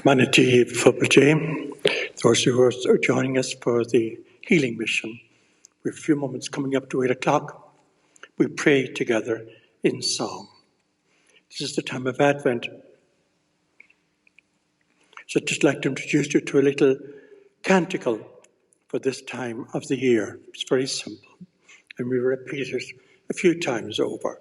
Humanity Football Team, those who are joining us for the healing mission. With a few moments coming up to 8 o'clock, we pray together in song. This is the time of Advent. So I'd just like to introduce you to a little canticle for this time of the year. It's very simple, and we repeat it a few times over.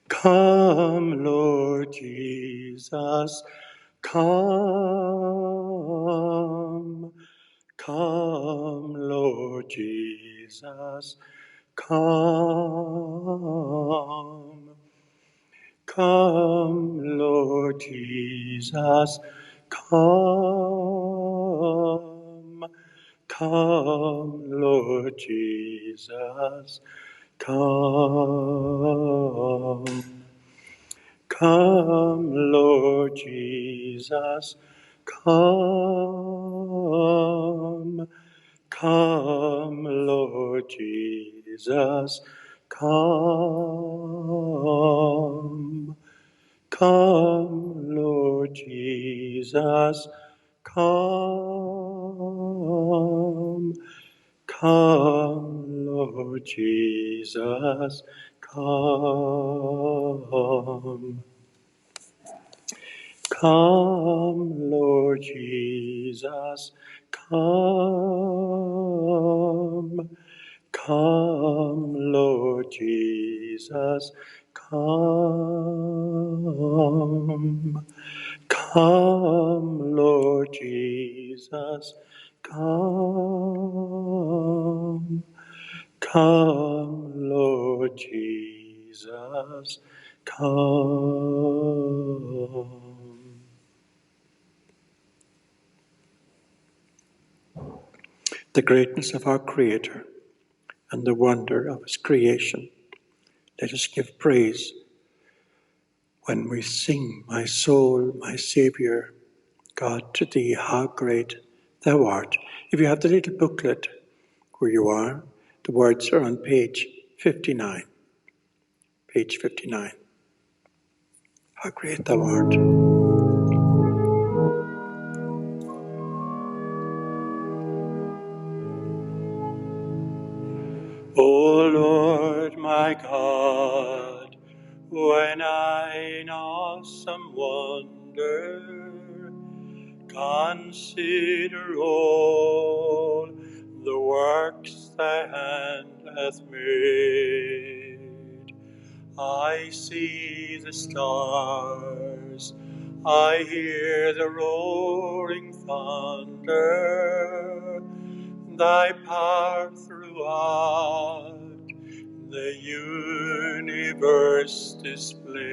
Come, Lord Jesus, come. Come, Lord Jesus, come. Come, Lord Jesus, come. Come, Lord Jesus, come. Come, Lord Jesus, come. Come, Lord Jesus, come. Come, Lord Jesus, come. Come, Lord Jesus, come. Come, Lord Jesus, come. Come, Lord Jesus, come. Come, Lord Jesus, come. Come, Lord Jesus, come. The greatness of our Creator and the wonder of His creation. Let us give praise when we sing, my soul, my Saviour, God, to Thee, how great Thou art. If you have the little booklet where you are, the words are on page 59. Page 59. How great Thou art. O Lord my God, when I in awesome wonder consider all the works Thy hand hath made, I see the stars, I hear the roaring thunder, Thy power throughout the universe displayed.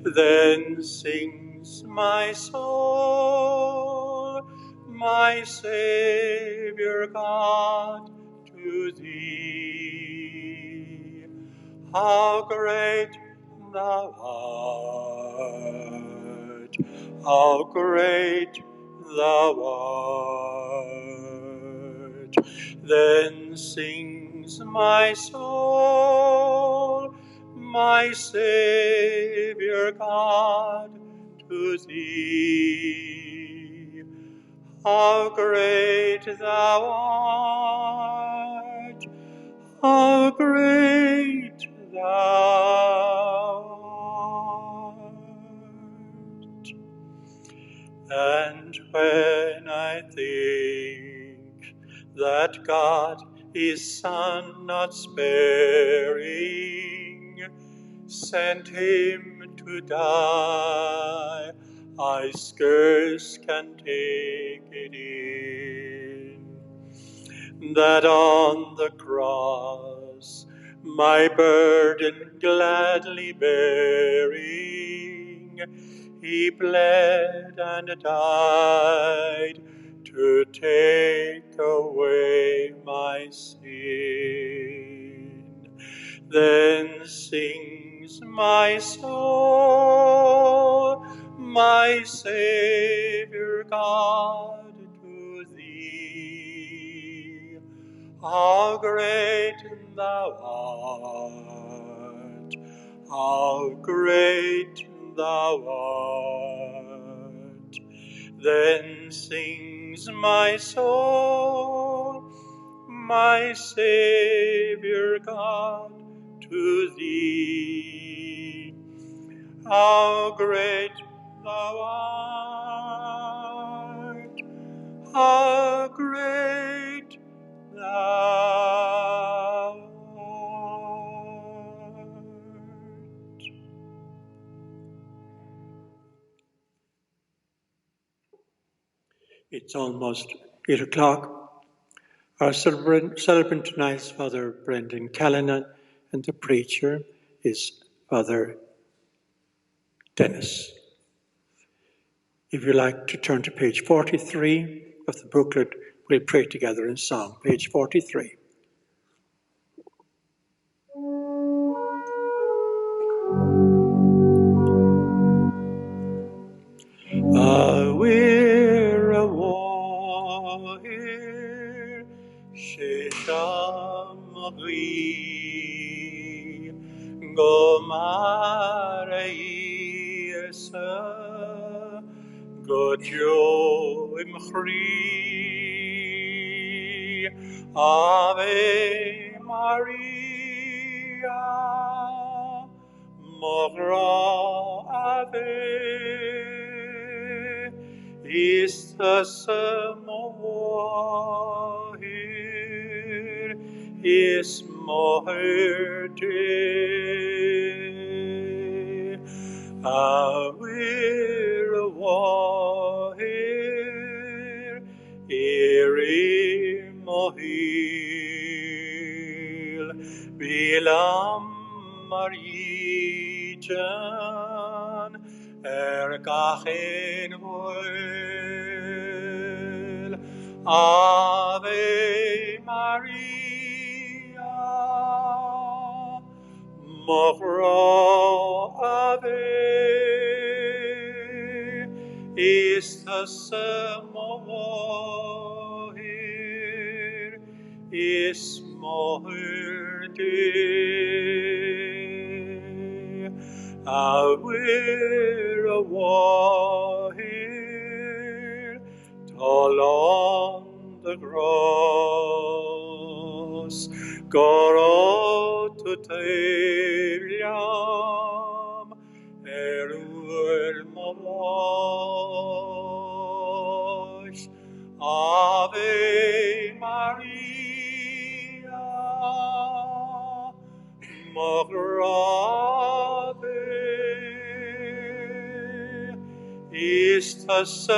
Then sings my soul, my Saviour God, to Thee. How great Thou art! How great Thou art! Then sings my soul, my Saviour God, to Thee. How great Thou art! How great Thou art! And when I think that God His Son not sparing sent Him to die, I scarce can take it in, that on the cross my burden gladly bearing, He bled and died to take away my sin. Then sings my soul, my Saviour God, to Thee. how great thou art, how great thou art. Then sings my soul, my Saviour God, to thee. How great thou art, how great thou art. It's almost 8 o'clock. Our celebrant tonight is Father Brendan Callanan, and the preacher is Father Dennis. If you'd like to turn to page 43 of the booklet, we'll pray together in song. Page 43. We're a warrior, Sheshamri, Gomarayasa, Godyo Imchri, Ave Maria, Mogra Ave, Istas mohir, is mohirte, awir wahir, iri mohil, bilam marijan, Erkachin Hoel, Ave Maria, Mochro Ave, Istas mohir, is mohirte. Awir a wahir, tall on the cross, Goro to Teliam, Eruel Momosh, Ave Maria, Mogra, Istas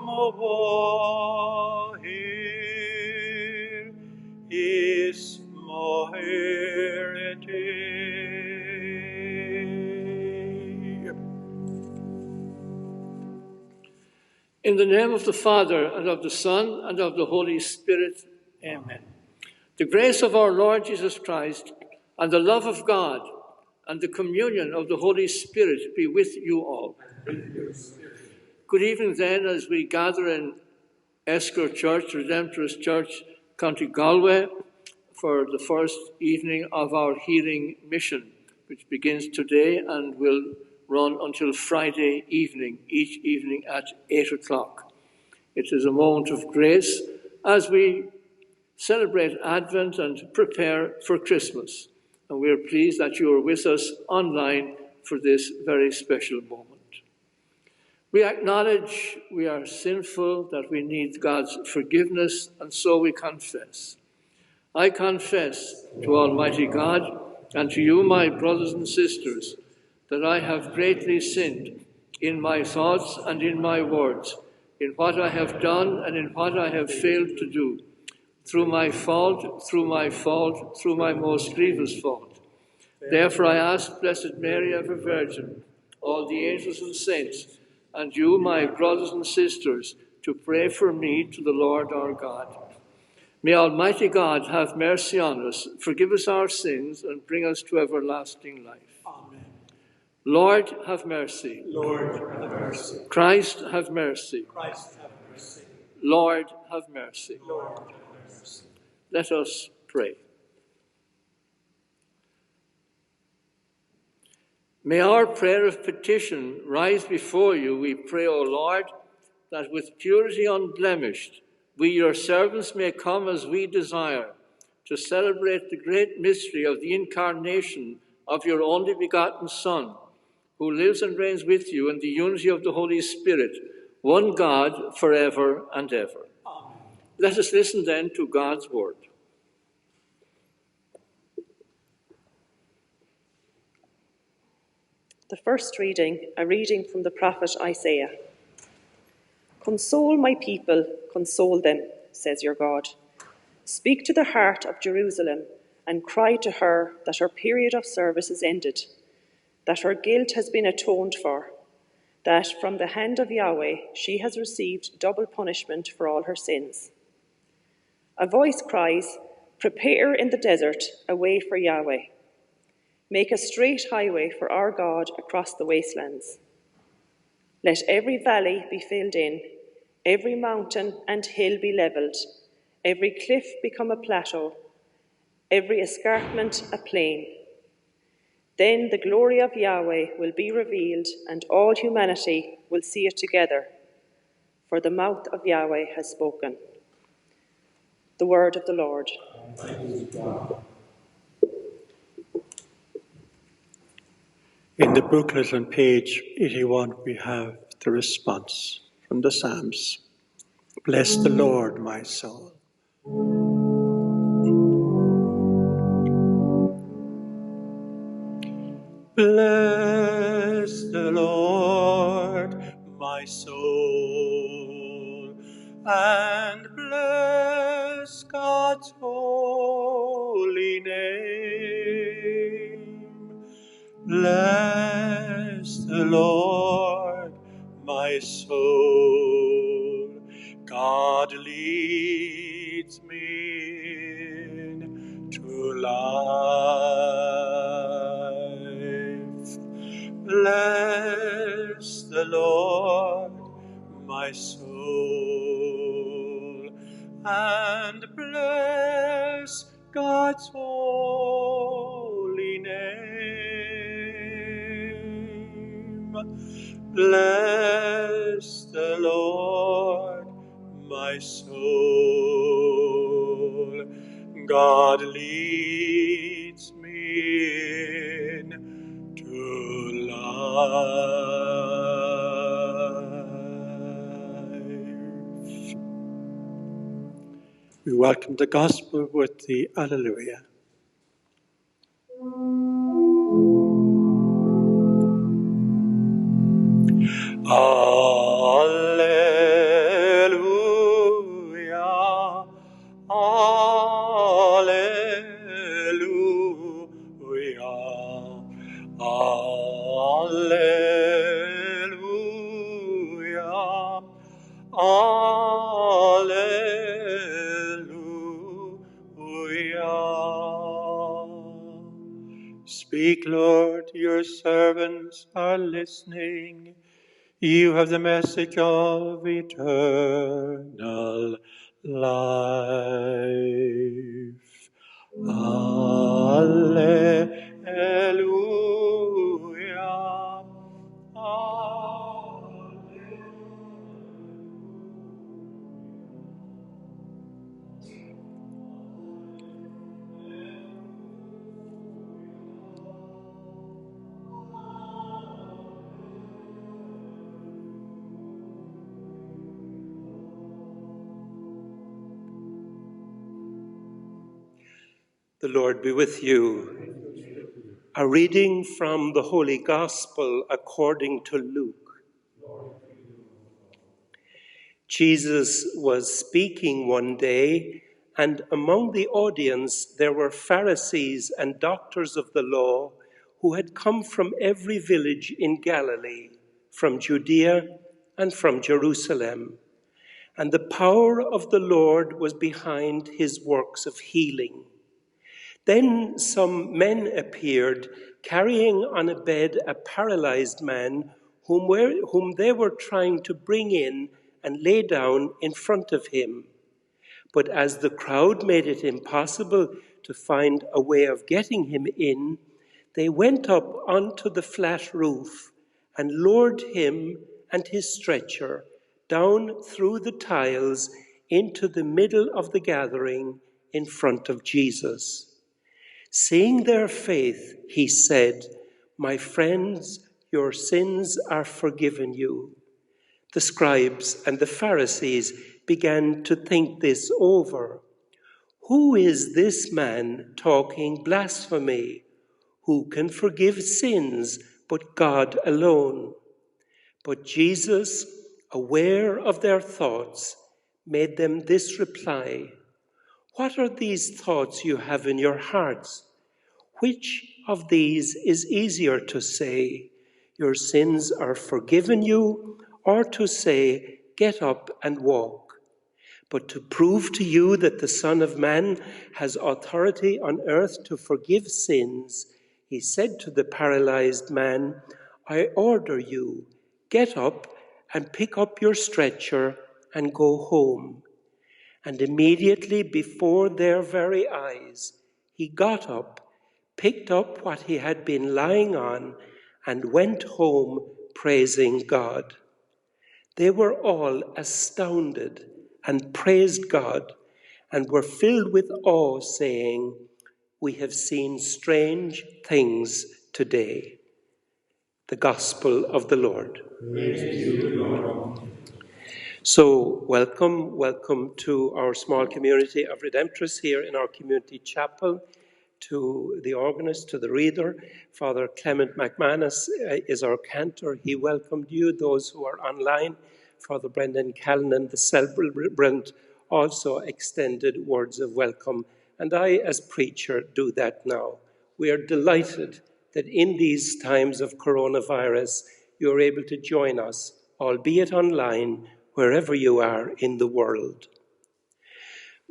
mohir, is mohirte. In the name of the Father, and of the Son, and of the Holy Spirit, Amen. The grace of our Lord Jesus Christ, and the love of God, and the communion of the Holy Spirit be with you all. Good evening then, as we gather in Esker Church, Redemptorist Church, County Galway, for the first evening of our healing mission, which begins today and will run until Friday evening, each evening at 8 o'clock. It is a moment of grace as we celebrate Advent and prepare for Christmas. And we are pleased that you are with us online for this very special moment. We acknowledge we are sinful, that we need God's forgiveness, and so we confess. I confess to Almighty God and to you, my brothers and sisters, that I have greatly sinned in my thoughts and in my words, in what I have done and in what I have failed to do, through my fault, through my most grievous fault. Therefore I ask Blessed Mary, ever Virgin, all the angels and saints, and you, my brothers and sisters, to pray for me to the Lord our God. May Almighty God have mercy on us, forgive us our sins, and bring us to everlasting life. Amen. Lord, have mercy. Lord, have mercy. Christ, have mercy. Christ, have mercy. Lord, have mercy. Lord, have mercy. Let us pray. May our prayer of petition rise before you, we pray, O Lord, that with purity unblemished, we, your servants, may come as we desire to celebrate the great mystery of the incarnation of your only begotten Son, who lives and reigns with you in the unity of the Holy Spirit, one God, forever and ever. Amen. Let us listen then to God's word. The first reading, a reading from the prophet Isaiah. Console my people, console them, says your God. Speak to the heart of Jerusalem and cry to her that her period of service is ended, that her guilt has been atoned for, that from the hand of Yahweh she has received double punishment for all her sins. A voice cries, "Prepare in the desert a way for Yahweh. Make a straight highway for our God across the wastelands. Let every valley be filled in, every mountain and hill be levelled, every cliff become a plateau, every escarpment a plain. Then the glory of Yahweh will be revealed, and all humanity will see it together, for the mouth of Yahweh has spoken." The word of the Lord. In the booklet on page 81, we have the response from the Psalms. Bless the Lord, my soul. Bless the Lord, my soul, and bless God's holy name. Bless the Lord, my soul. God leads me into life. Bless the Lord, my soul, and bless God's holy name. Bless the Lord, my soul. God leads me into life. We welcome the gospel with the Alleluia. Alleluia, alleluia, alleluia, alleluia. Speak, Lord, your servants are listening. You have the message of eternal life. Alleluia. The Lord be with you. A reading from the Holy Gospel according to Luke. Jesus was speaking one day, and among the audience there were Pharisees and doctors of the law who had come from every village in Galilee, from Judea and from Jerusalem. And the power of the Lord was behind his works of healing. Then some men appeared, carrying on a bed a paralyzed man whom they were trying to bring in and lay down in front of him. But as the crowd made it impossible to find a way of getting him in, they went up onto the flat roof and lowered him and his stretcher down through the tiles into the middle of the gathering in front of Jesus. Seeing their faith, he said, "My friends, your sins are forgiven you." The scribes and the Pharisees began to think this over. Who is this man talking blasphemy? Who can forgive sins but God alone? But Jesus, aware of their thoughts, made them this reply: "What are these thoughts you have in your hearts? Which of these is easier to say, 'Your sins are forgiven you,' or to say, 'Get up and walk'? But to prove to you that the Son of Man has authority on earth to forgive sins," he said to the paralyzed man, "I order you, get up and pick up your stretcher and go home." And immediately before their very eyes, he got up, picked up what he had been lying on, and went home praising God. They were all astounded and praised God and were filled with awe, saying, "We have seen strange things today." The Gospel of the Lord. Praise to you, Lord. So, welcome to our small community of Redemptorists here in our community chapel, to the organist, to the reader. Father Clement McManus is our cantor. He welcomed you, those who are online. Father Brendan Callan, the celebrant, also extended words of welcome. And I, as preacher, do that now. We are delighted that in these times of coronavirus, you are able to join us, albeit online, wherever you are in the world.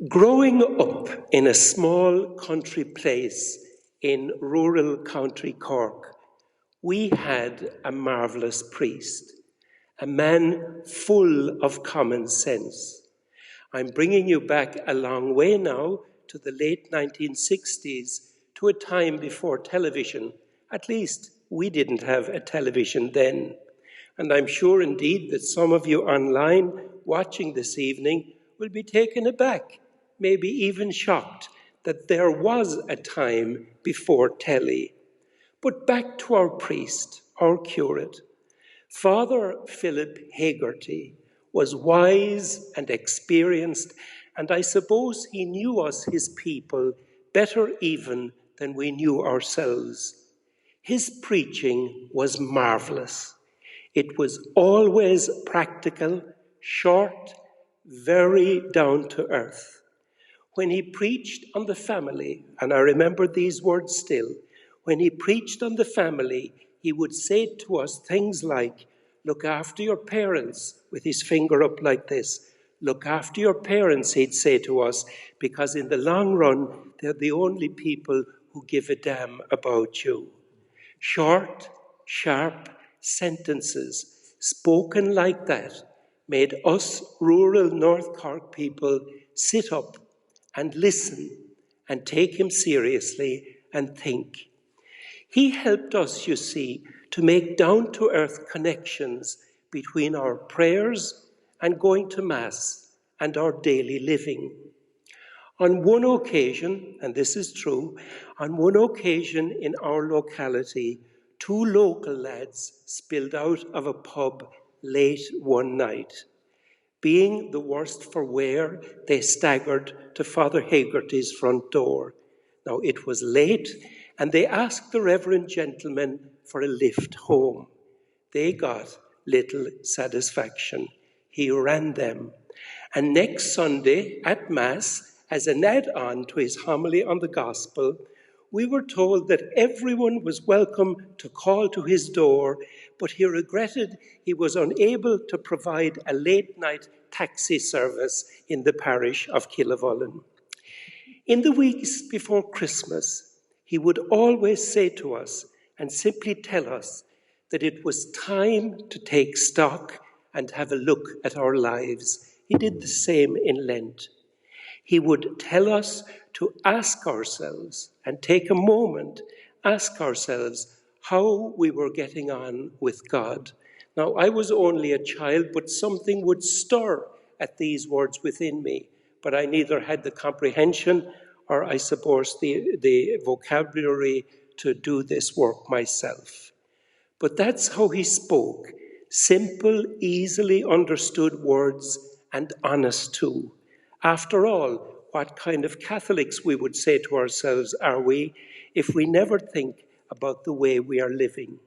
Growing up in a small country place in rural County Cork, we had a marvellous priest, a man full of common sense. I'm bringing you back a long way now to the late 1960s, to a time before television. At least we didn't have a television then. And I'm sure indeed that some of you online watching this evening will be taken aback, maybe even shocked, that there was a time before telly. But back to our priest, our curate. Father Philip Hagerty was wise and experienced, and I suppose he knew us, his people, better even than we knew ourselves. His preaching was marvellous. It was always practical, short, very down to earth. When he preached on the family, and I remember these words still, when he preached on the family, he would say to us things like, "Look after your parents," with his finger up like this. "Look after your parents," he'd say to us, "because in the long run, they're the only people who give a damn about you." Short, sharp sentences spoken like that made us rural North Cork people sit up and listen and take him seriously and think. He helped us, you see, to make down-to-earth connections between our prayers and going to Mass and our daily living. On one occasion, and this is true, on one occasion in our locality, two local lads spilled out of a pub late one night. Being the worst for wear, they staggered to Father Hagerty's front door. Now, it was late, and they asked the reverend gentleman for a lift home. They got little satisfaction. He ran them. And next Sunday at Mass, as an add-on to his homily on the Gospel, we were told that everyone was welcome to call to his door, but he regretted he was unable to provide a late-night taxi service in the parish of Killavullen. In the weeks before Christmas, he would always say to us and simply tell us that it was time to take stock and have a look at our lives. He did the same in Lent. He would tell us to ask ourselves and take a moment, ask ourselves how we were getting on with God. Now, I was only a child, but something would stir at these words within me. But I neither had the comprehension or, I suppose, the vocabulary to do this work myself. But that's how he spoke. Simple, easily understood words, and honest too. After all, what kind of Catholics, we would say to ourselves, are we if we never think about the way we are living?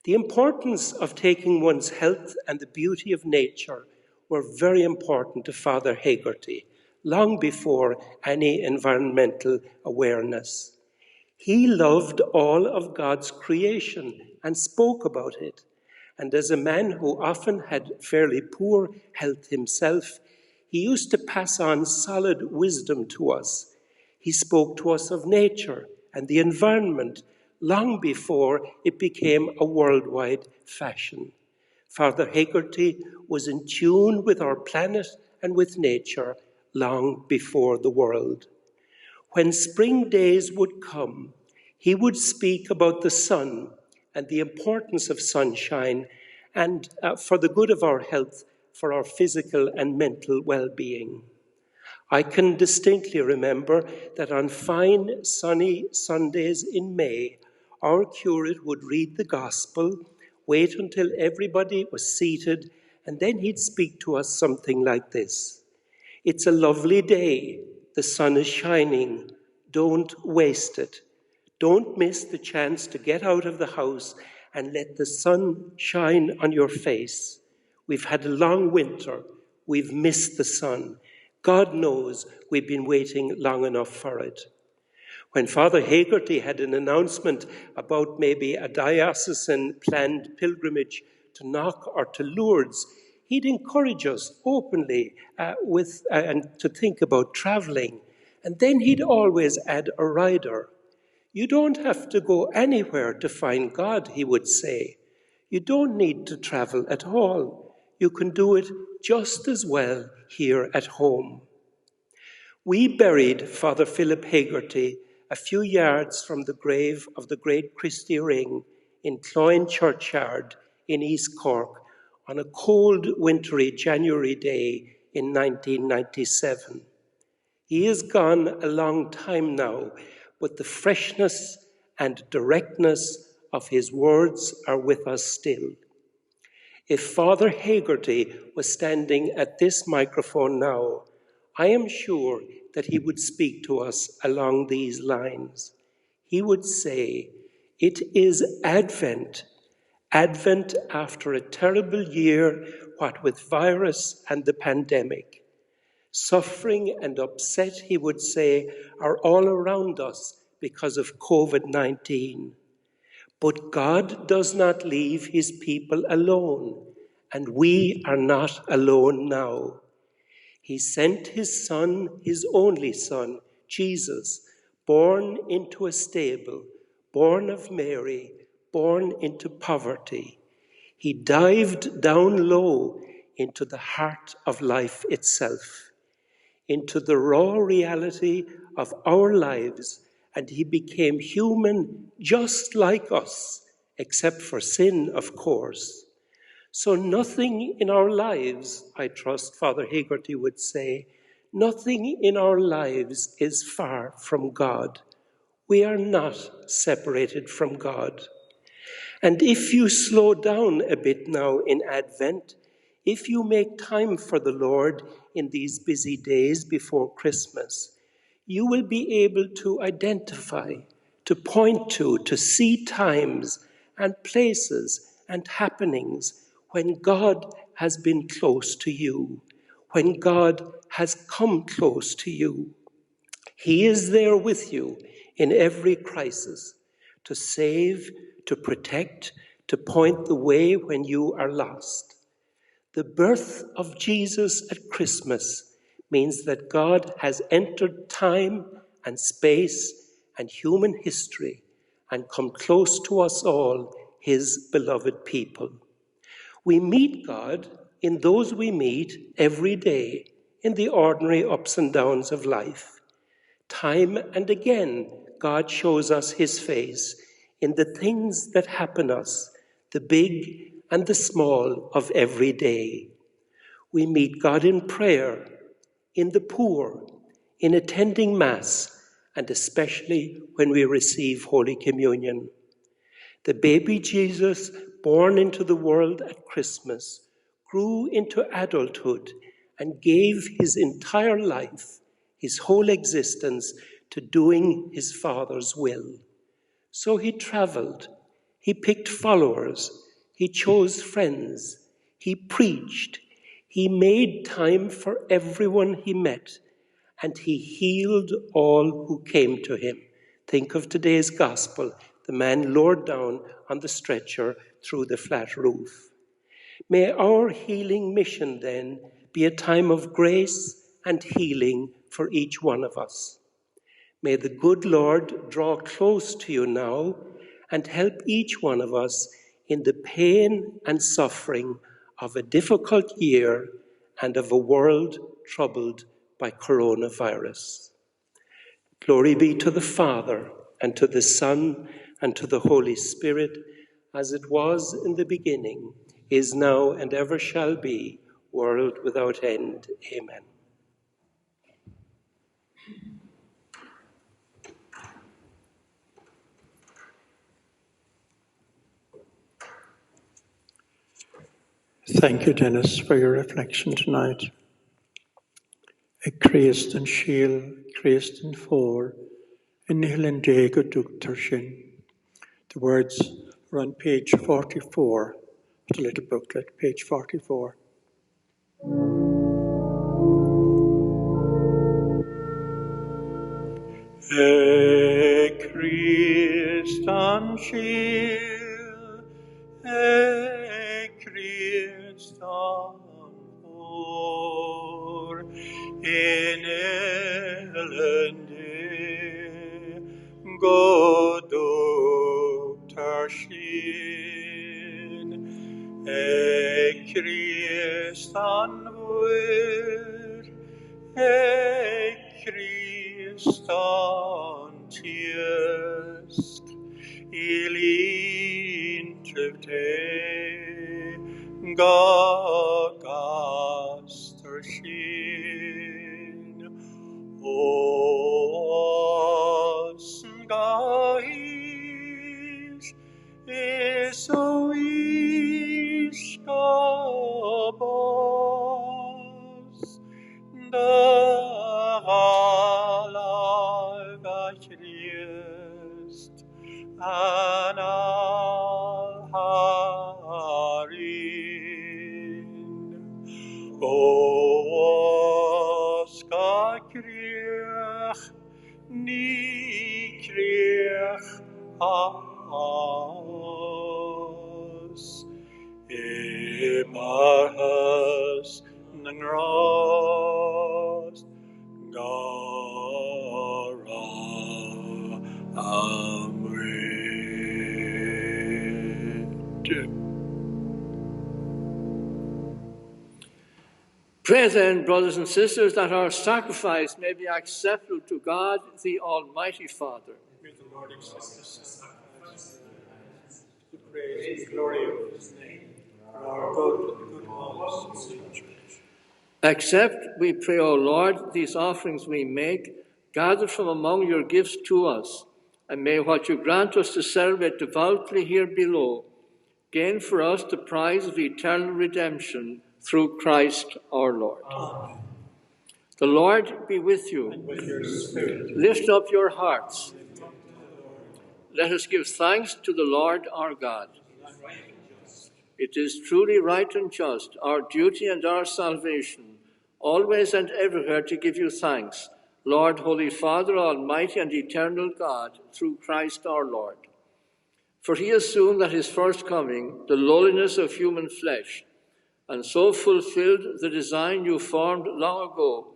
The importance of taking one's health and the beauty of nature were very important to Father Hegarty, long before any environmental awareness. He loved all of God's creation and spoke about it. And as a man who often had fairly poor health himself, he used to pass on solid wisdom to us. He spoke to us of nature and the environment long before it became a worldwide fashion. Father Hegarty was in tune with our planet and with nature long before the world. When spring days would come, he would speak about the sun and the importance of sunshine and for the good of our health, for our physical and mental well-being. I can distinctly remember that on fine, sunny Sundays in May, our curate would read the Gospel, wait until everybody was seated, and then he'd speak to us something like this. It's a lovely day. The sun is shining. Don't waste it. Don't miss the chance to get out of the house and let the sun shine on your face. We've had a long winter. We've missed the sun. God knows we've been waiting long enough for it. When Father Hegarty had an announcement about maybe a diocesan planned pilgrimage to Knock or to Lourdes, he'd encourage us openly and to think about travelling. And then he'd always add a rider. You don't have to go anywhere to find God, he would say. You don't need to travel at all. You can do it just as well here at home. We buried Father Philip Hegarty a few yards from the grave of the great Christy Ring in Cloyne Churchyard in East Cork on a cold, wintry January day in 1997. He is gone a long time now, but the freshness and directness of his words are with us still. If Father Hegarty was standing at this microphone now, I am sure that he would speak to us along these lines. He would say, it is Advent, Advent after a terrible year, what with virus and the pandemic. Suffering and upset, he would say, are all around us because of COVID-19. But God does not leave his people alone, and we are not alone now. He sent his Son, his only Son, Jesus, born into a stable, born of Mary, born into poverty. He dived down low into the heart of life itself, into the raw reality of our lives, and he became human just like us, except for sin, of course. So nothing in our lives, I trust Father Hegarty would say, nothing in our lives is far from God. We are not separated from God. And if you slow down a bit now in Advent, if you make time for the Lord in these busy days before Christmas, you will be able to identify, to point to see times and places and happenings when God has been close to you, when God has come close to you. He is there with you in every crisis, to save, to protect, to point the way when you are lost. The birth of Jesus at Christmas means that God has entered time and space and human history and come close to us all, his beloved people. We meet God in those we meet every day in the ordinary ups and downs of life. Time and again, God shows us his face in the things that happen us, the big and the small of every day. We meet God in prayer, in the poor, in attending Mass, and especially when we receive Holy Communion. The baby Jesus, born into the world at Christmas, grew into adulthood and gave his entire life, his whole existence, to doing his Father's will. So he traveled, he picked followers, he chose friends, he preached, he made time for everyone he met, and he healed all who came to him. Think of today's gospel, the man lowered down on the stretcher through the flat roof. May our healing mission then be a time of grace and healing for each one of us. May the good Lord draw close to you now and help each one of us in the pain and suffering of a difficult year and of a world troubled by coronavirus. Glory be to the Father, and to the Son, and to the Holy Spirit, as it was in the beginning, is now, and ever shall be, world without end. Amen. Thank you, Dennis, for your reflection tonight. Christ and Shiel, Christ and For, in Hilende Goduktershin. The words are on page 44, it's a little booklet, page 44. Christ and Shiel, Christ and For, in Hilende Goduktershin, Christan vår, Christan tjesk, ilintryvte, gagasterskin, Osngais, Esoiskabos, Dagalagachriest, Analharin, Oskakriech, Nikriech, Aos, Emarhas, Nangros, Gara, Amrid. Pray then, brothers and sisters, that our sacrifice may be acceptable to God, the Almighty Father. May the Lord accept this sacrifice to praise and glory of his name, for our good and good cause in the church. Accept, we pray, O Lord, these offerings we make, gathered from among your gifts to us, and may what you grant us to celebrate devoutly here below gain for us the prize of eternal redemption through Christ our Lord. Amen. The Lord be with you. And with your spirit. Lift up your hearts. Let us give thanks to the Lord our God. It is truly right and just, our duty and our salvation, always and everywhere to give you thanks, Lord, Holy Father, Almighty and eternal God, through Christ our Lord. For he assumed at his first coming the lowliness of human flesh, and so fulfilled the design you formed long ago,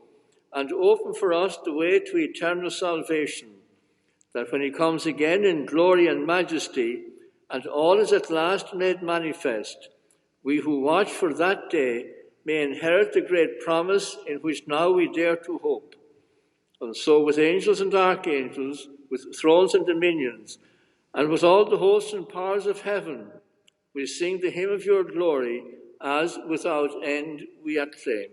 and opened for us the way to eternal salvation, that when he comes again in glory and majesty, and all is at last made manifest, we who watch for that day may inherit the great promise in which now we dare to hope. And so with angels and archangels, with thrones and dominions, and with all the hosts and powers of heaven, we sing the hymn of your glory, as without end we acclaim.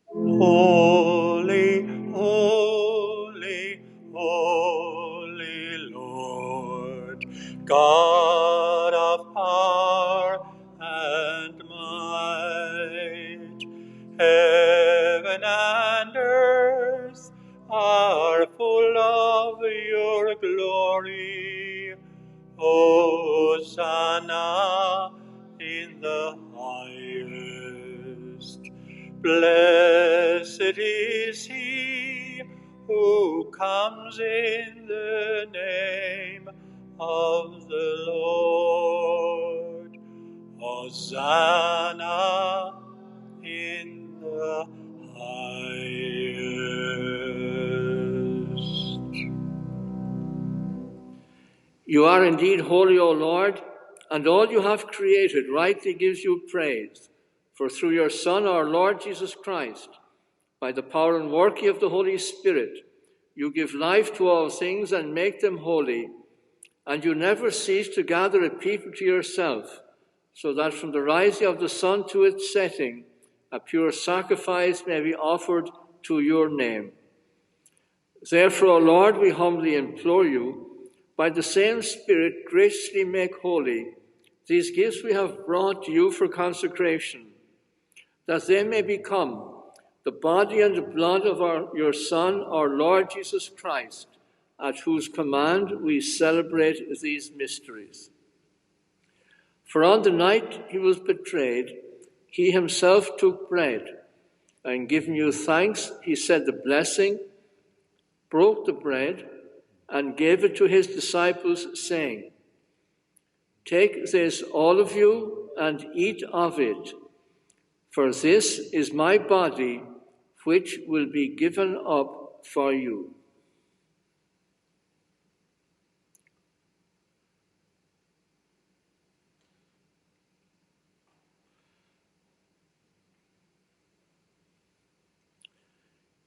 Holy, holy, holy Lord, God of power and might, heaven and earth are full of your glory. Hosanna in the highest. Blessed is he who comes in the name of the Lord. Hosanna in the highest. You are indeed holy, O Lord, and all you have created rightly gives you praise. For through your Son, our Lord Jesus Christ, by the power and working of the Holy Spirit, you give life to all things and make them holy, and you never cease to gather a people to yourself, so that from the rising of the sun to its setting, a pure sacrifice may be offered to your name. Therefore, O Lord, we humbly implore you, by the same Spirit graciously make holy these gifts we have brought to you for consecration, that they may become the body and the blood of your Son, our Lord Jesus Christ, at whose command we celebrate these mysteries. For on the night he was betrayed, he himself took bread, and giving you thanks, he said the blessing, broke the bread, and gave it to his disciples, saying, "Take this, all of you, and eat of it, for this is my body, which will be given up for you."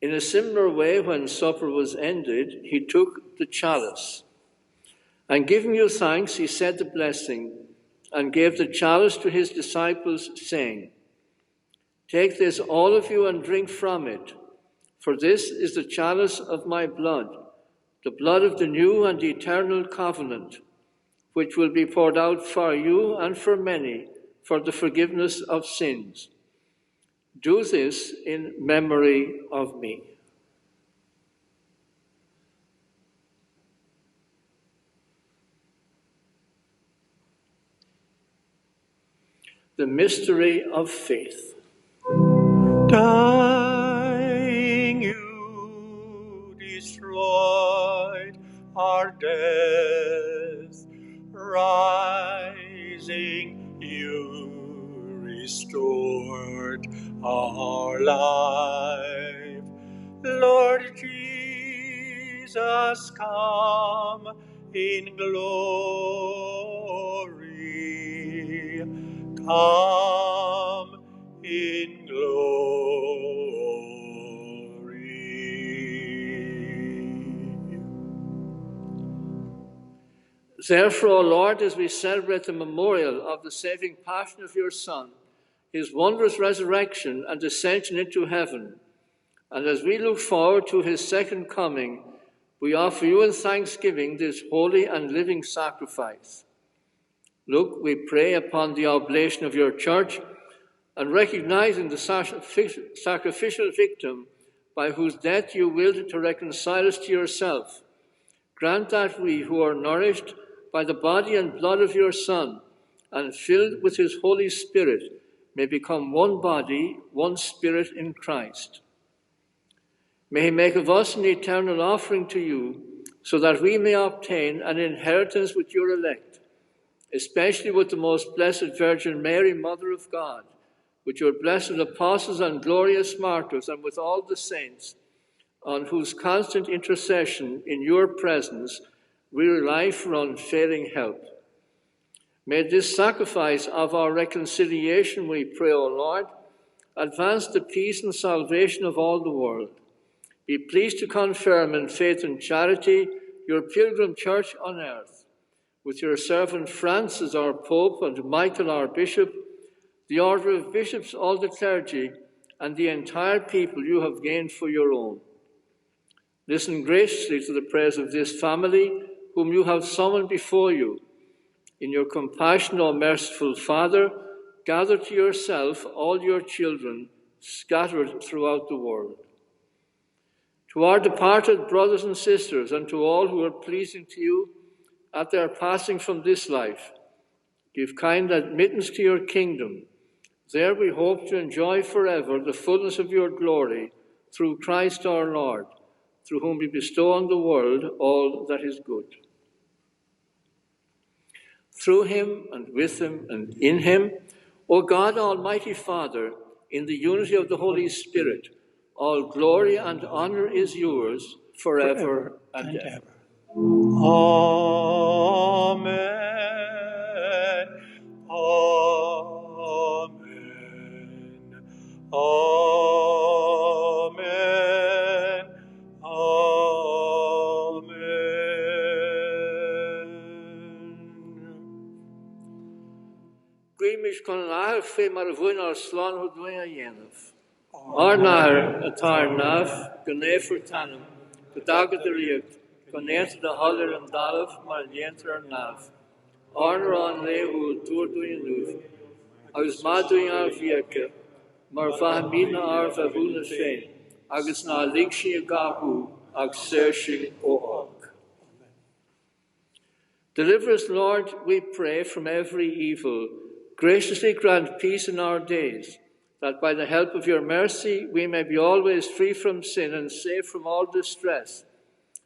In a similar way, when supper was ended, he took the chalice, and giving you thanks, he said the blessing, and gave the chalice to his disciples, saying, "Take this, all of you, and drink from it, for this is the chalice of my blood, the blood of the new and eternal covenant, which will be poured out for you and for many for the forgiveness of sins. Do this in memory of me." The mystery of faith. Dying, you destroyed our death. Rising, you restored our life. Lord Jesus, come in glory. Come in glory. Therefore, O Lord, as we celebrate the memorial of the saving passion of your Son, his wondrous resurrection and ascension into heaven, and as we look forward to his second coming, we offer you in thanksgiving this holy and living sacrifice. Look, we pray, upon the oblation of your church, and recognizing the sacrificial victim by whose death you willed to reconcile us to yourself. Grant that we, who are nourished by the body and blood of your Son, and filled with his Holy Spirit, may become one body, one spirit in Christ. May he make of us an eternal offering to you, so that we may obtain an inheritance with your elect, especially with the most blessed Virgin Mary, Mother of God, with your blessed apostles and glorious martyrs, and with all the saints, on whose constant intercession in your presence we rely for unfailing help. May this sacrifice of our reconciliation, we pray, O Lord, advance the peace and salvation of all the world. Be pleased to confirm in faith and charity your pilgrim church on earth, with your servant Francis, our Pope, and Michael, our Bishop, the order of bishops, all the clergy, and the entire people you have gained for your own. Listen graciously to the prayers of this family, whom you have summoned before you. In your compassion, O merciful Father, gather to yourself all your children scattered throughout the world. To our departed brothers and sisters, and to all who are pleasing to you at their passing from this life, give kind admittance to your kingdom. There we hope to enjoy forever the fullness of your glory, through Christ our Lord, through whom we bestow on the world all that is good. Through him, and with him, and in him, O God, Almighty Father, in the unity of the Holy Spirit, all glory and honor is yours forever and ever. Amen. Amen. Amen. Amen. Grimish kon ahar fe mar vuin ar slan ho dwyn a yenaf. Ar nahar atar naf, gynefr tanam, gydagad y riagt, gyneth da holler yn dalaf mar lientr ar naf. Ar ran le hwyl dŵr dwyn nŵf, agos ma dwyn ar fiaca, mar fahmina ar fa hwyl na ffein, agos na ligsi y gahw, ag sersi o og. Deliver us, Lord, we pray, from every evil. Graciously grant peace in our days, that by the help of your mercy we may be always free from sin and safe from all distress,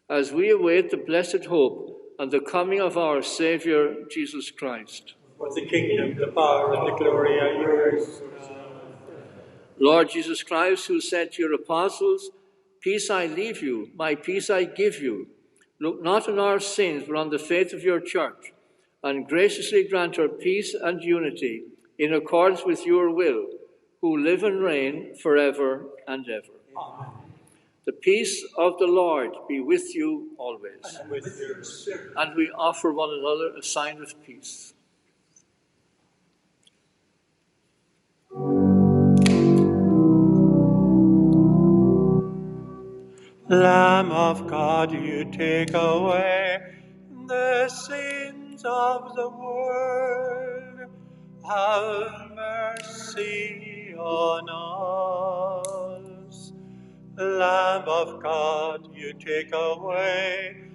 as we await the blessed hope and the coming of our Saviour, Jesus Christ. For the kingdom, the power, and the glory are yours. Lord Jesus Christ, who said to your apostles, "Peace I leave you, my peace I give you," look not on our sins, but on the faith of your church, and graciously grant her peace and unity in accordance with your will, who live and reign forever and ever. Amen. The peace of the Lord be with you always. And with your spirit. And we offer one another a sign of peace. Lamb of God, you take away the sins of the world. Have mercy on us. Lamb of God, you take away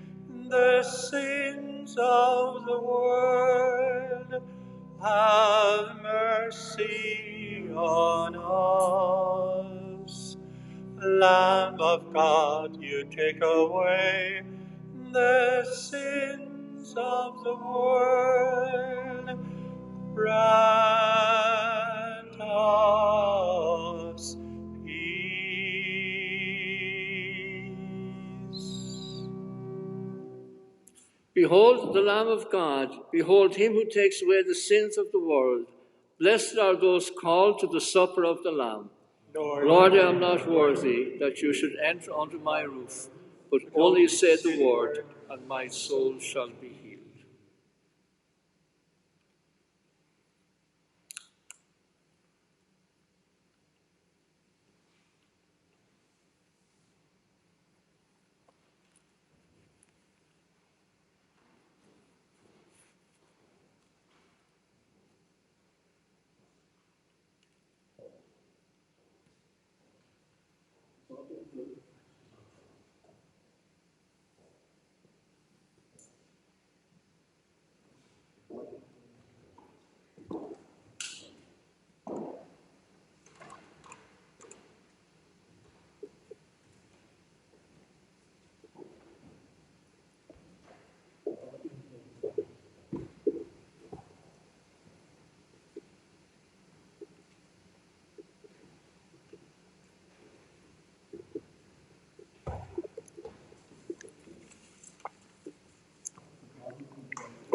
the sins of the world. Have mercy on us. Lamb of God, you take away the sins of the world. Grant us peace. Behold the Lamb of God. Behold him who takes away the sins of the world. Blessed are those called to the supper of the Lamb. Lord, I am not worthy that you should enter under my roof, but only say the word, and my soul shall be healed.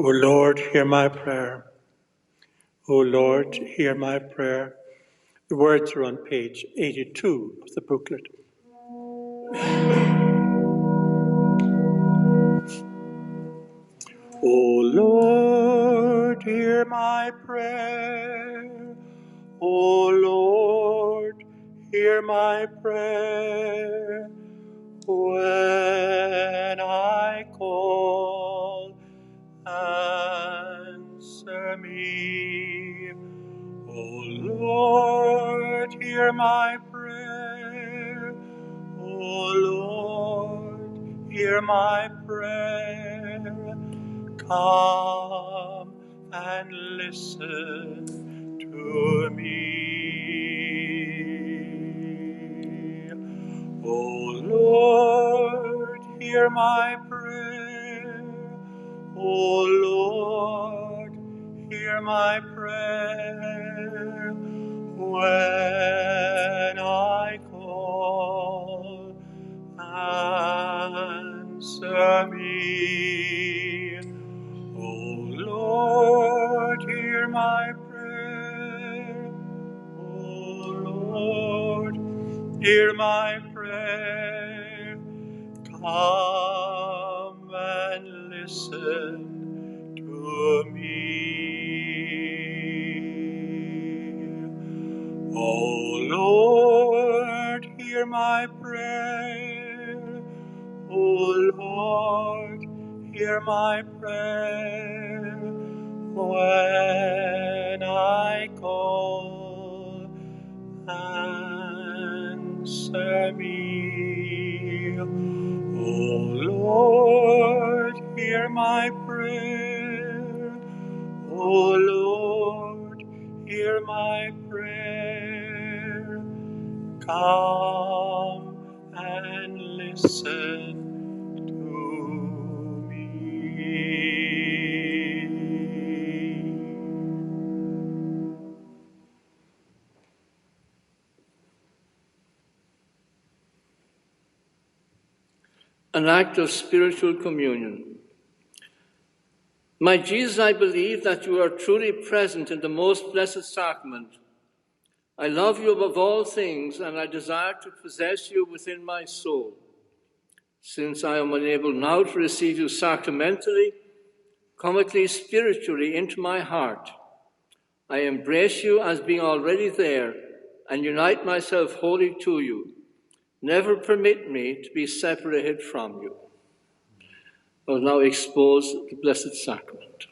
O Lord, hear my prayer. O Lord, hear my prayer. The words are on page 82 of the booklet. O Lord, hear my prayer. O Lord, hear my prayer. When I call, answer me. O Lord, hear my prayer. O Lord, hear my prayer. Come and listen to me. O Lord, hear my prayer. O Lord, hear my prayer. When I call, answer me. O Lord, hear my prayer. O Lord, hear my prayer. Come and listen to me. O Lord, hear my prayer. O Lord, hear my prayer. When I call, answer me. O Lord, hear my prayer. O Lord, hear my prayer. Come and listen to me. An act of spiritual communion. My Jesus, I believe that you are truly present in the most blessed sacrament. I love you above all things, and I desire to possess you within my soul. Since I am unable now to receive you sacramentally, come at least spiritually into my heart. I embrace you as being already there and unite myself wholly to you. Never permit me to be separated from you. I will now expose the Blessed Sacrament.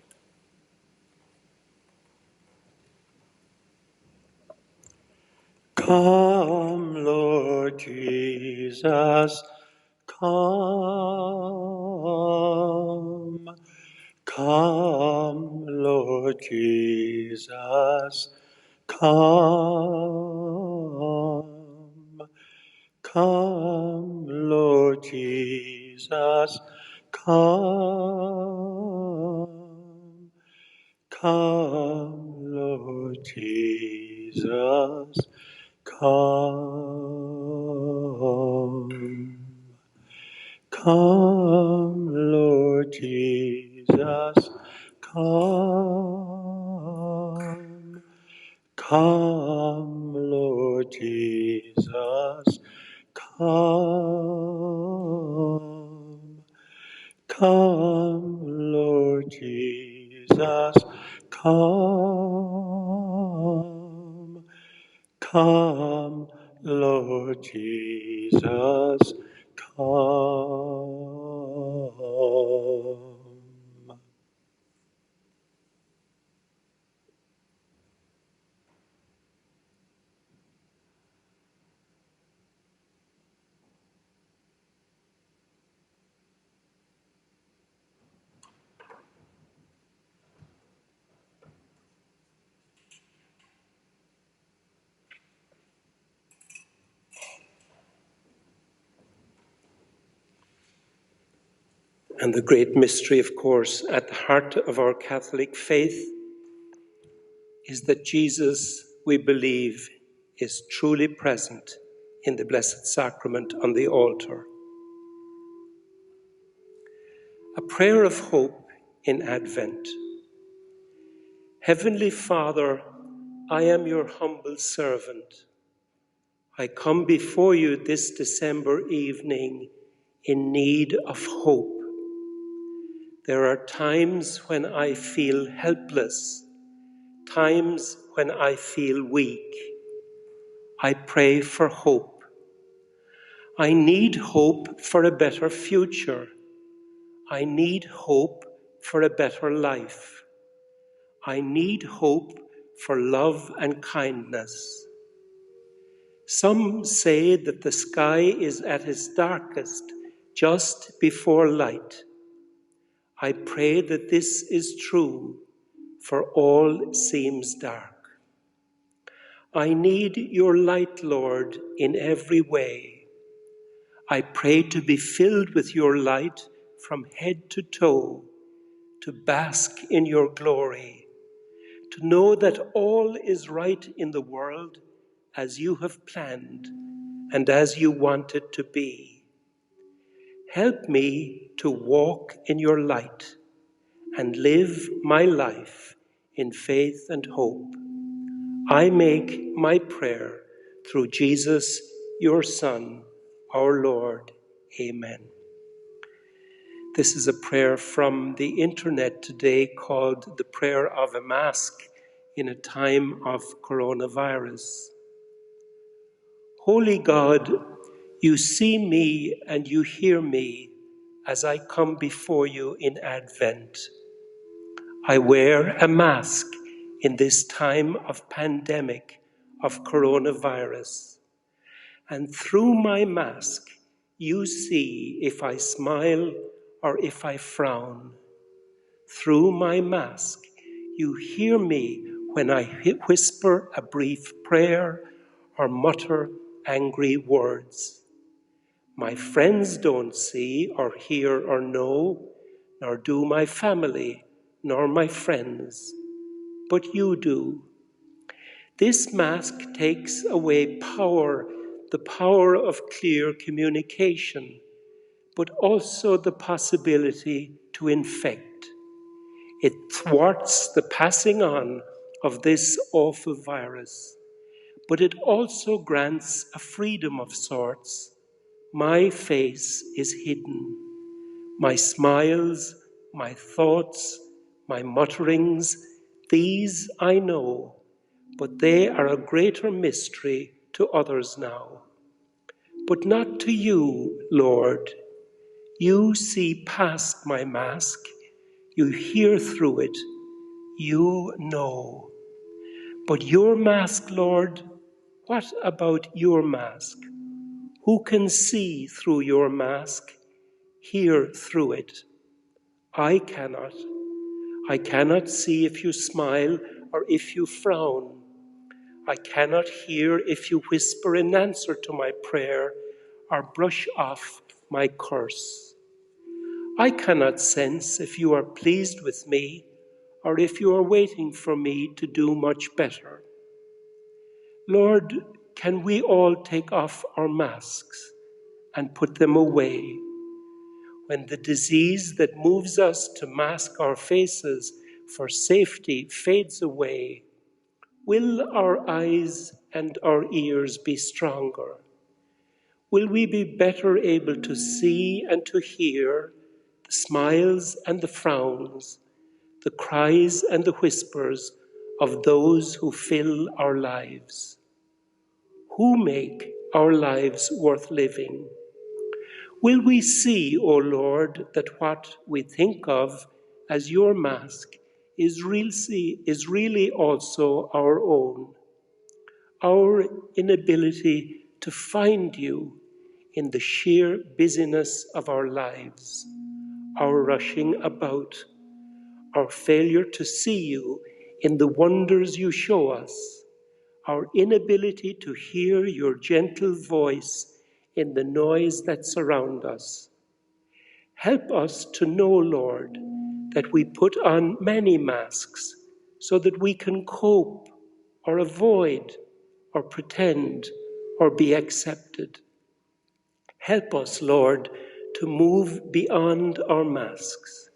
Come, Lord Jesus, come. Come, Lord Jesus, come. Come, Lord Jesus, come. Come, Lord Jesus, come. Come, Lord Jesus, come. Come, Lord Jesus, come. Come, Lord Jesus, come. Come, Lord Jesus, come. And the great mystery, of course, at the heart of our Catholic faith is that Jesus, we believe, is truly present in the Blessed Sacrament on the altar. A prayer of hope in Advent. Heavenly Father, I am your humble servant. I come before you this December evening in need of hope. There are times when I feel helpless, times when I feel weak. I pray for hope. I need hope for a better future. I need hope for a better life. I need hope for love and kindness. Some say that the sky is at its darkest just before light. I pray that this is true, for all seems dark. I need your light, Lord, in every way. I pray to be filled with your light from head to toe, to bask in your glory, to know that all is right in the world as you have planned and as you want it to be. Help me to walk in your light and live my life in faith and hope. I make my prayer through Jesus, your Son, our Lord. Amen. This is a prayer from the internet today called the Prayer of a Mask in a time of coronavirus. Holy God, you see me and you hear me as I come before you in Advent. I wear a mask in this time of pandemic of coronavirus. And through my mask, you see if I smile or if I frown. Through my mask, you hear me when I whisper a brief prayer or mutter angry words. My friends don't see or hear or know, nor do my family, nor my friends, but you do. This mask takes away power, the power of clear communication, but also the possibility to infect. It thwarts the passing on of this awful virus, but it also grants a freedom of sorts. My face is hidden. My smiles, my thoughts, my mutterings, these I know, but they are a greater mystery to others now. But not to you, Lord. You see past my mask. You hear through it. You know. But your mask, Lord, what about your mask? Who can see through your mask, hear through it? I cannot. I cannot see if you smile or if you frown. I cannot hear if you whisper in answer to my prayer or brush off my curse. I cannot sense if you are pleased with me or if you are waiting for me to do much better. Lord, can we all take off our masks and put them away? When the disease that moves us to mask our faces for safety fades away, will our eyes and our ears be stronger? Will we be better able to see and to hear the smiles and the frowns, the cries and the whispers of those who fill our lives? Who make our lives worth living? Will we see, O Lord, that what we think of as your mask is really also our own? Our inability to find you in the sheer busyness of our lives, our rushing about, our failure to see you in the wonders you show us, our inability to hear your gentle voice in the noise that surrounds us. Help us to know, Lord, that we put on many masks so that we can cope or avoid or pretend or be accepted. Help us, Lord, to move beyond our masks.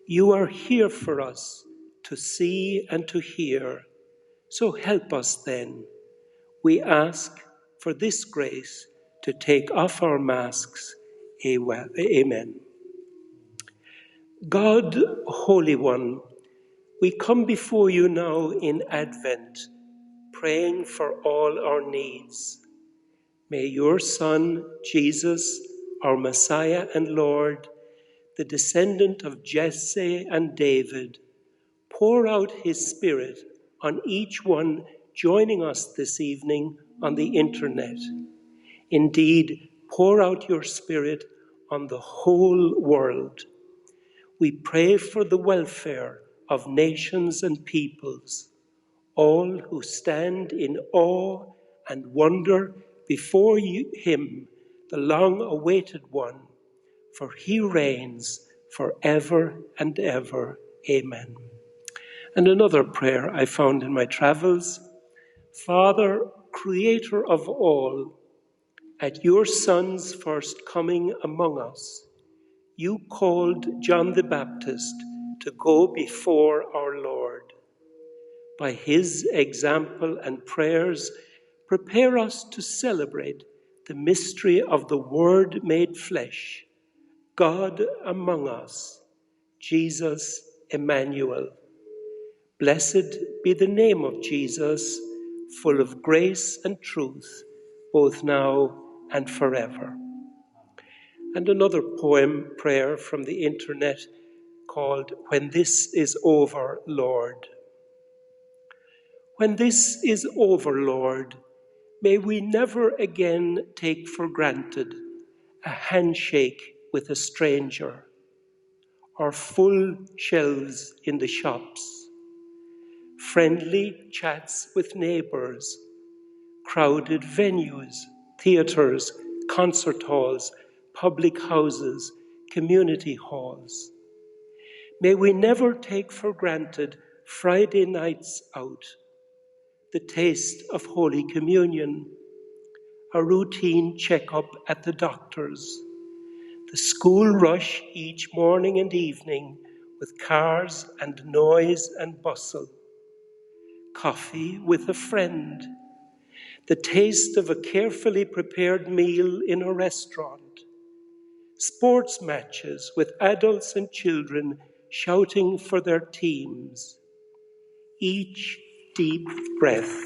You are here for us to see and to hear, So help us then, we ask for this grace to take off our masks. Amen. God, Holy One, we come before you now in Advent, praying for all our needs. May your Son, Jesus, our Messiah and Lord, the descendant of Jesse and David, pour out his Spirit on each one joining us this evening on the internet. Indeed, pour out your Spirit on the whole world. We pray for the welfare of nations and peoples, all who stand in awe and wonder before him, the long-awaited one, for he reigns forever and ever. Amen. And another prayer I found in my travels: Father, creator of all, at your Son's first coming among us, you called John the Baptist to go before our Lord. By his example and prayers, prepare us to celebrate the mystery of the Word made flesh, God among us, Jesus Emmanuel. Blessed be the name of Jesus, full of grace and truth, both now and forever. And another prayer from the internet called When This Is Over, Lord. When this is over, Lord, may we never again take for granted a handshake with a stranger, or full shelves in the shops, friendly chats with neighbours, crowded venues, theatres, concert halls, public houses, community halls. May we never take for granted Friday nights out, the taste of Holy Communion, a routine checkup at the doctor's, the school rush each morning and evening with cars and noise and bustle, coffee with a friend, the taste of a carefully prepared meal in a restaurant, sports matches with adults and children shouting for their teams, each deep breath.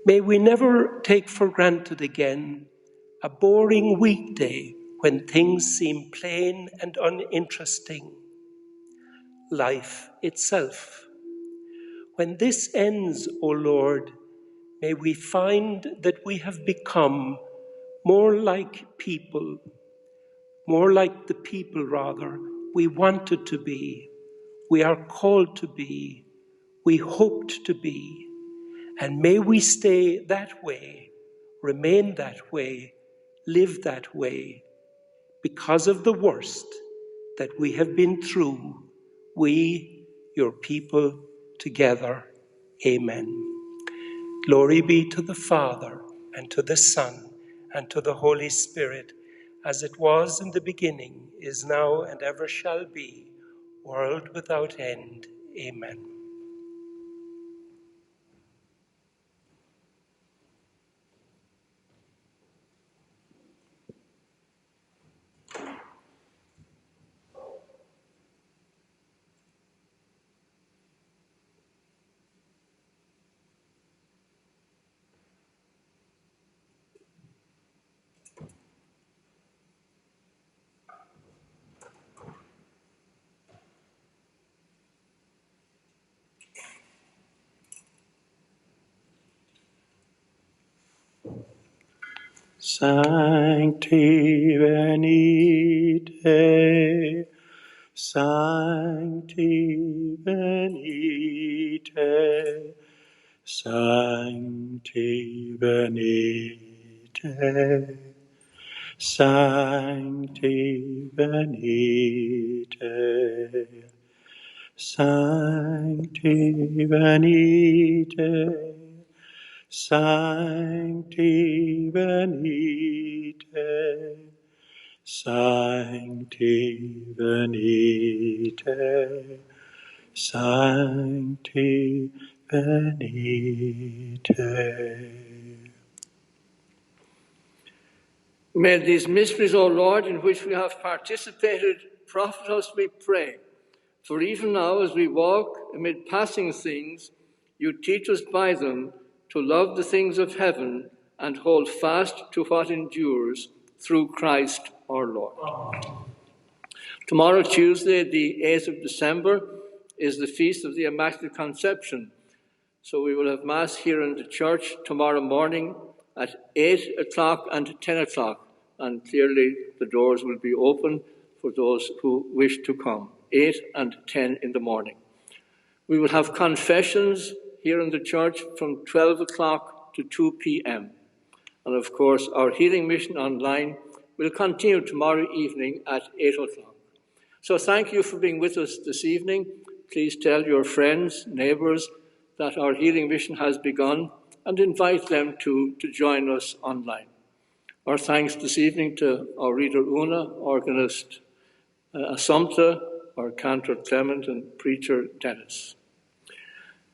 May we never take for granted again a boring weekday when things seem plain and uninteresting, life itself. When this ends, O Lord, may we find that we have become more like the people we wanted to be, we are called to be, we hoped to be, and may we stay that way, remain that way, live that way, because of the worst that we have been through, we, your people, together. Amen. Glory be to the Father, and to the Son, and to the Holy Spirit, as it was in the beginning, is now, and ever shall be, world without end. Amen. Sancti venite, Sancti venite, Sancti venite, Sancti venite, Sancti venite, Sancti venite, Sancti venite, Sancti Venite. May these mysteries, O Lord, in which we have participated, profit us, we pray. For even now, as we walk amid passing things, you teach us by them to love the things of heaven and hold fast to what endures, through Christ our Lord. Tomorrow, Tuesday, the 8th of December, is the Feast of the Immaculate Conception. So we will have Mass here in the church tomorrow morning at 8 o'clock and 10 o'clock. And clearly the doors will be open for those who wish to come, 8 and 10 in the morning. We will have confessions here in the church from 12 o'clock to 2 p.m. And of course, our healing mission online will continue tomorrow evening at 8 o'clock. So thank you for being with us this evening. Please tell your friends, neighbours, that our healing mission has begun and invite them to join us online. Our thanks this evening to our reader Una, organist Assumpta, our cantor Clement, and preacher Dennis.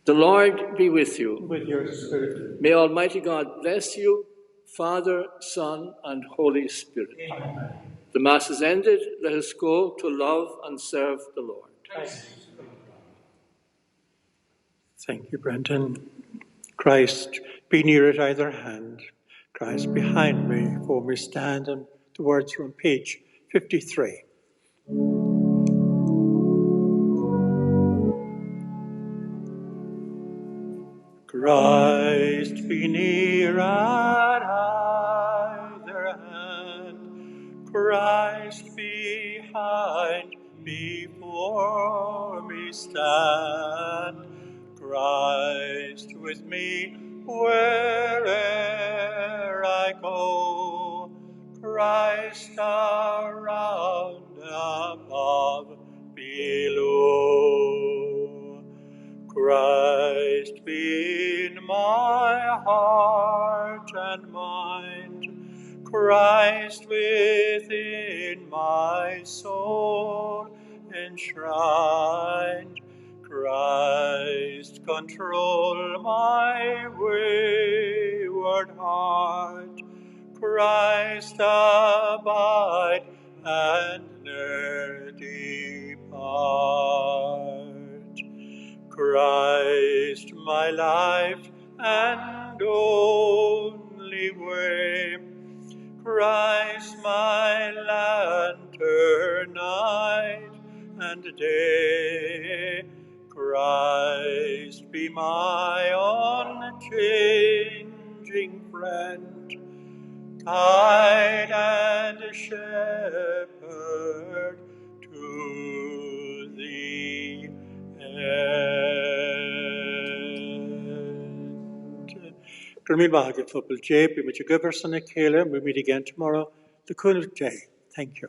The Lord be with you. With your spirit. May Almighty God bless you, Father, Son, and Holy Spirit. Amen. The Mass is ended. Let us go to love and serve the Lord. Thank you, Brendan. Christ, be near at either hand. Christ behind me, for me stand, and the words from page 53. Christ be near at either hand. Christ behind, before me stand. Christ with me where'er I go. Christ around, above, below. Christ be in my heart and mind. Christ within my soul enshrined. Christ control my wayward heart. Christ abide and ne'er depart. Christ my life and only way. Christ my lantern night and day. Christ be my unchanging friend, guide and shepherd to the end. Grimmy Mahagit Football J, we meet you give us on a Kayla, we meet again tomorrow, the cool day. Thank you.